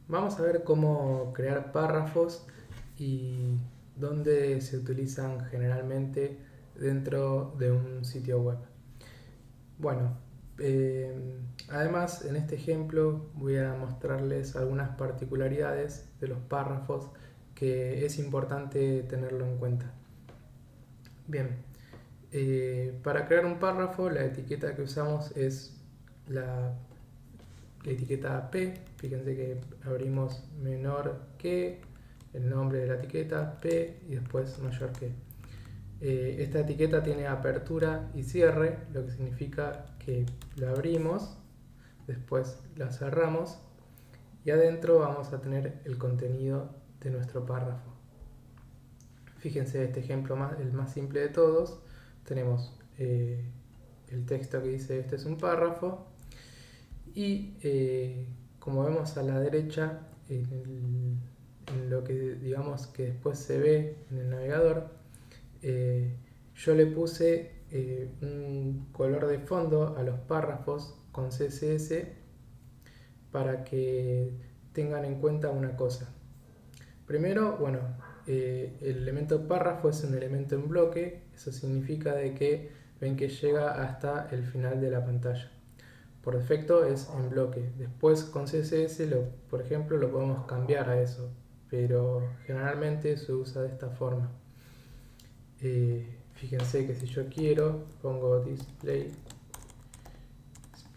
Vamos a ver cómo crear párrafos y dónde se utilizan generalmente dentro de un sitio web. Bueno, además en este ejemplo voy a mostrarles algunas particularidades de los párrafos que es importante tenerlo en cuenta. Bien, para crear un párrafo la etiqueta que usamos es la etiqueta P. Fíjense que abrimos menor que, el nombre de la etiqueta, P y después mayor que. Esta etiqueta tiene apertura y cierre, lo que significa que la abrimos, después la cerramos y adentro vamos a tener el contenido de nuestro párrafo. Fíjense este ejemplo, el más simple de todos. Tenemos el texto que dice este es un párrafo y como vemos a la derecha en lo que digamos que después se ve en el navegador, yo le puse un color de fondo a los párrafos con CSS para que tengan en cuenta una cosa. Primero, bueno, el elemento párrafo es un elemento en bloque, eso significa de que ven que llega hasta el final de la pantalla. Por defecto es en bloque. Después con CSS, por ejemplo, lo podemos cambiar a eso, pero generalmente se usa de esta forma. Fíjense que si yo quiero, pongo display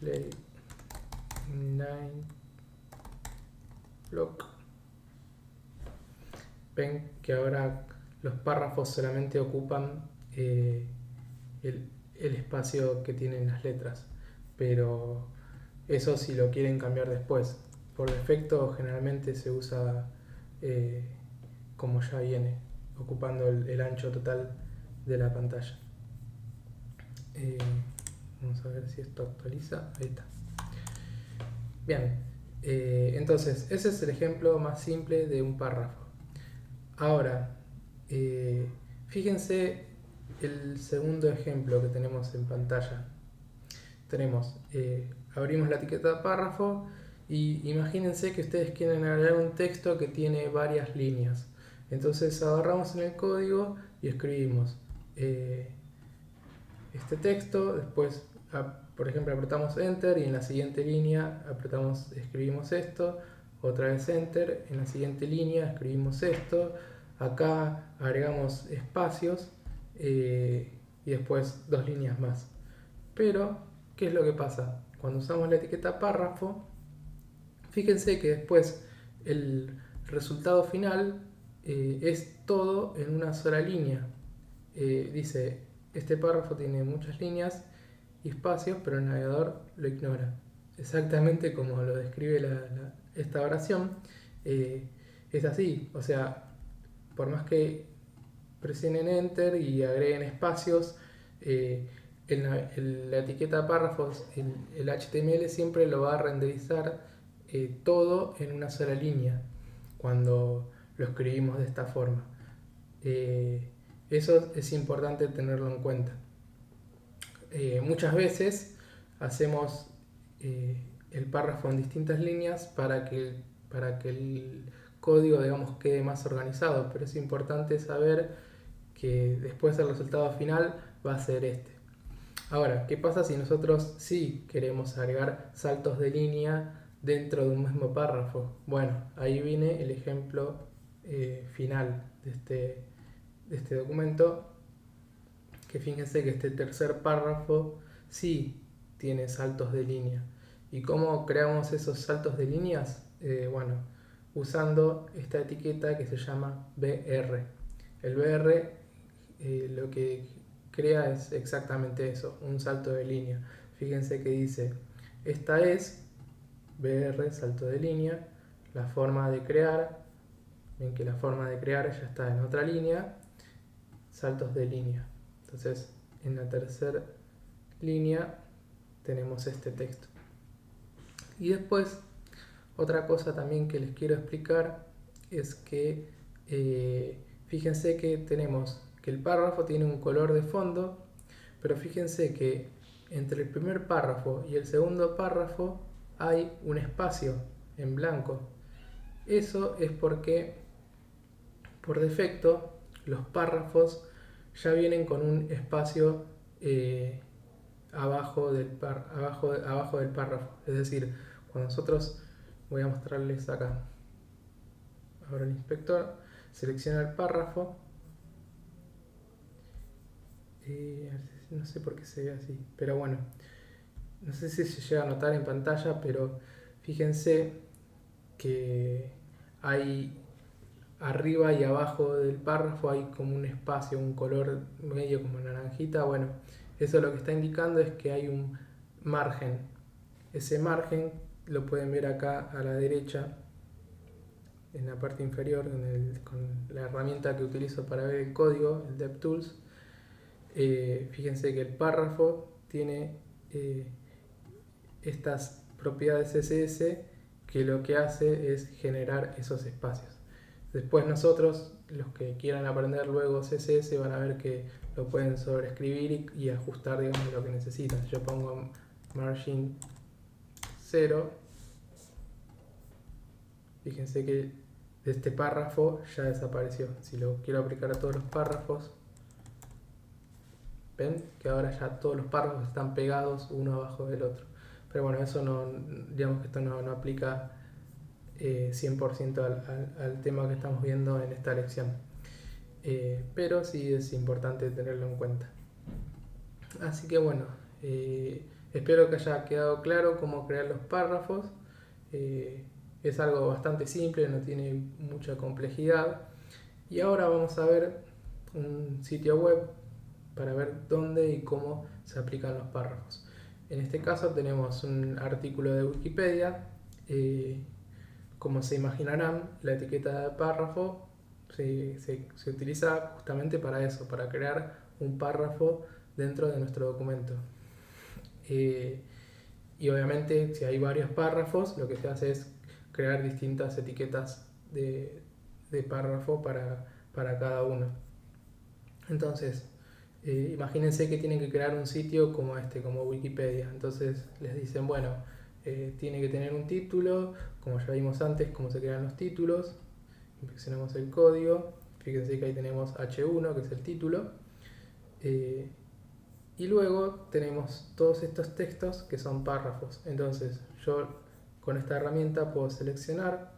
9 block. Ven que ahora los párrafos solamente ocupan el espacio que tienen las letras, pero eso si lo quieren cambiar después. Por defecto generalmente se usa como ya viene, ocupando el ancho total de la pantalla. Vamos a ver si esto actualiza. Ahí está. Bien, entonces ese es el ejemplo más simple de un párrafo. Ahora, fíjense el segundo ejemplo que tenemos en pantalla. Tenemos, abrimos la etiqueta párrafo y imagínense que ustedes quieren agregar un texto que tiene varias líneas. Entonces agarramos en el código y escribimos este texto, después por ejemplo apretamos enter y en la siguiente línea escribimos esto, otra vez enter, en la siguiente línea escribimos esto, acá agregamos espacios y después dos líneas más. Pero, ¿qué es lo que pasa? Cuando usamos la etiqueta párrafo, fíjense que después el resultado final es todo en una sola línea. Dice, este párrafo tiene muchas líneas y espacios, pero el navegador lo ignora. Exactamente como lo describe esta oración, es así. O sea, por más que presionen enter y agreguen espacios, la etiqueta párrafos, el HTML siempre lo va a renderizar todo en una sola línea cuando lo escribimos de esta forma. Eso es importante tenerlo en cuenta. Muchas veces hacemos el párrafo en distintas líneas para que el código, digamos, quede más organizado, pero es importante saber que después el resultado final va a ser este. Ahora, ¿qué pasa si nosotros sí queremos agregar saltos de línea dentro de un mismo párrafo? Bueno, ahí viene el ejemplo final de este documento, que fíjense que este tercer párrafo sí tiene saltos de línea. ¿Y cómo creamos esos saltos de líneas? Bueno, usando esta etiqueta que se llama BR. El BR lo que crea es exactamente eso, un salto de línea. Fíjense que dice, esta es BR, salto de línea, la forma de crear. Ven que la forma de crear ya está en otra línea, saltos de línea. Entonces, en la tercera línea tenemos este texto. Y después, otra cosa también que les quiero explicar es que fíjense que tenemos que el párrafo tiene un color de fondo, pero fíjense que entre el primer párrafo y el segundo párrafo hay un espacio en blanco. Eso es porque por defecto los párrafos ya vienen con un espacio abajo del párrafo. Es decir, cuando nosotros, voy a mostrarles acá, abro el inspector, selecciona el párrafo, no sé por qué se ve así, pero bueno, no sé si se llega a notar en pantalla, pero fíjense que hay arriba y abajo del párrafo hay como un espacio, un color medio como naranjita. Bueno, eso lo que está indicando es que hay un margen. Ese margen lo pueden ver acá a la derecha, en la parte inferior, con la herramienta que utilizo para ver el código, el DevTools. Fíjense que el párrafo tiene estas propiedades CSS que lo que hace es generar esos espacios. Después nosotros, los que quieran aprender luego CSS, van a ver que lo pueden sobreescribir y ajustar, digamos, lo que necesitan. Yo pongo margin 0. Fíjense que de este párrafo ya desapareció. Si lo quiero aplicar a todos los párrafos, ven que ahora ya todos los párrafos están pegados uno abajo del otro. Pero bueno, eso no, digamos que esto no aplica 100% al tema que estamos viendo en esta lección. Pero sí es importante tenerlo en cuenta. Así que bueno, espero que haya quedado claro cómo crear los párrafos. Es algo bastante simple, no tiene mucha complejidad. Y ahora vamos a ver un sitio web para ver dónde y cómo se aplican los párrafos. En este caso tenemos un artículo de Wikipedia. Como se imaginarán, la etiqueta de párrafo se utiliza justamente para eso, para crear un párrafo dentro de nuestro documento. Y obviamente si hay varios párrafos, lo que se hace es crear distintas etiquetas de párrafo para cada uno. Entonces, imagínense que tienen que crear un sitio como como Wikipedia. Entonces les dicen, bueno, tiene que tener un título, como ya vimos antes, cómo se crean los títulos. Inspeccionamos el código. Fíjense que ahí tenemos H1, que es el título. Y luego tenemos todos estos textos que son párrafos. Entonces yo con esta herramienta puedo seleccionar.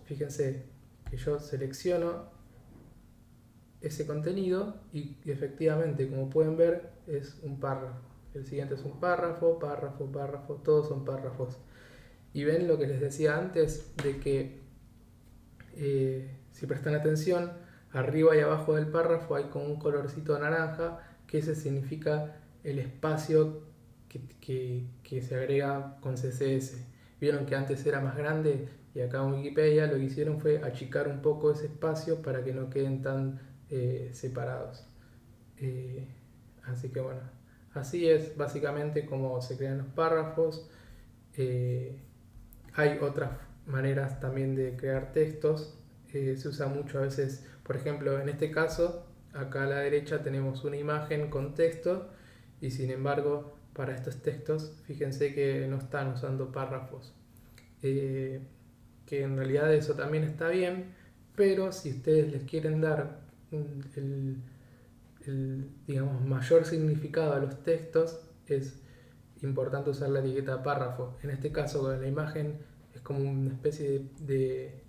Fíjense que yo selecciono ese contenido y efectivamente, como pueden ver, es un párrafo. El siguiente es un párrafo, párrafo, párrafo, todos son párrafos. Y ven lo que les decía antes de que si prestan atención, arriba y abajo del párrafo hay como un colorcito naranja, que ese significa el espacio que se agrega con CSS. Vieron que antes era más grande y acá en Wikipedia lo que hicieron fue achicar un poco ese espacio para que no queden tan separados. Así que bueno, así es básicamente como se crean los párrafos. Hay otras maneras también de crear textos. Se usa mucho a veces, por ejemplo, en este caso, acá a la derecha tenemos una imagen con texto y sin embargo para estos textos fíjense que no están usando párrafos. Que en realidad eso también está bien, pero si ustedes les quieren dar digamos, mayor significado a los textos, es importante usar la etiqueta párrafo. En este caso, con la imagen es como una especie de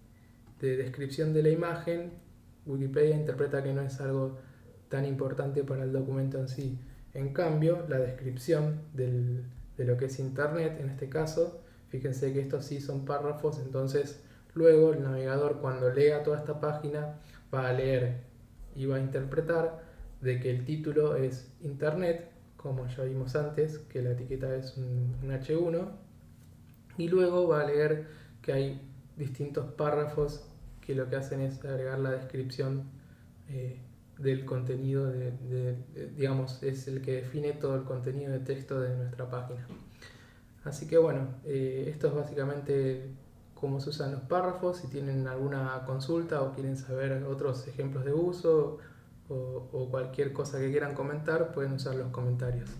descripción de la imagen. Wikipedia interpreta que no es algo tan importante para el documento en sí. En cambio, la descripción de lo que es Internet, en este caso, fíjense que estos sí son párrafos, entonces luego el navegador, cuando lea toda esta página, va a leer y va a interpretar de que el título es Internet, como ya vimos antes, que la etiqueta es un H1, y luego va a leer que hay distintos párrafos que lo que hacen es agregar la descripción del contenido, digamos, es el que define todo el contenido de texto de nuestra página. Así que bueno, esto es básicamente cómo se usan los párrafos. Si tienen alguna consulta o quieren saber otros ejemplos de uso o cualquier cosa que quieran comentar, pueden usar los comentarios.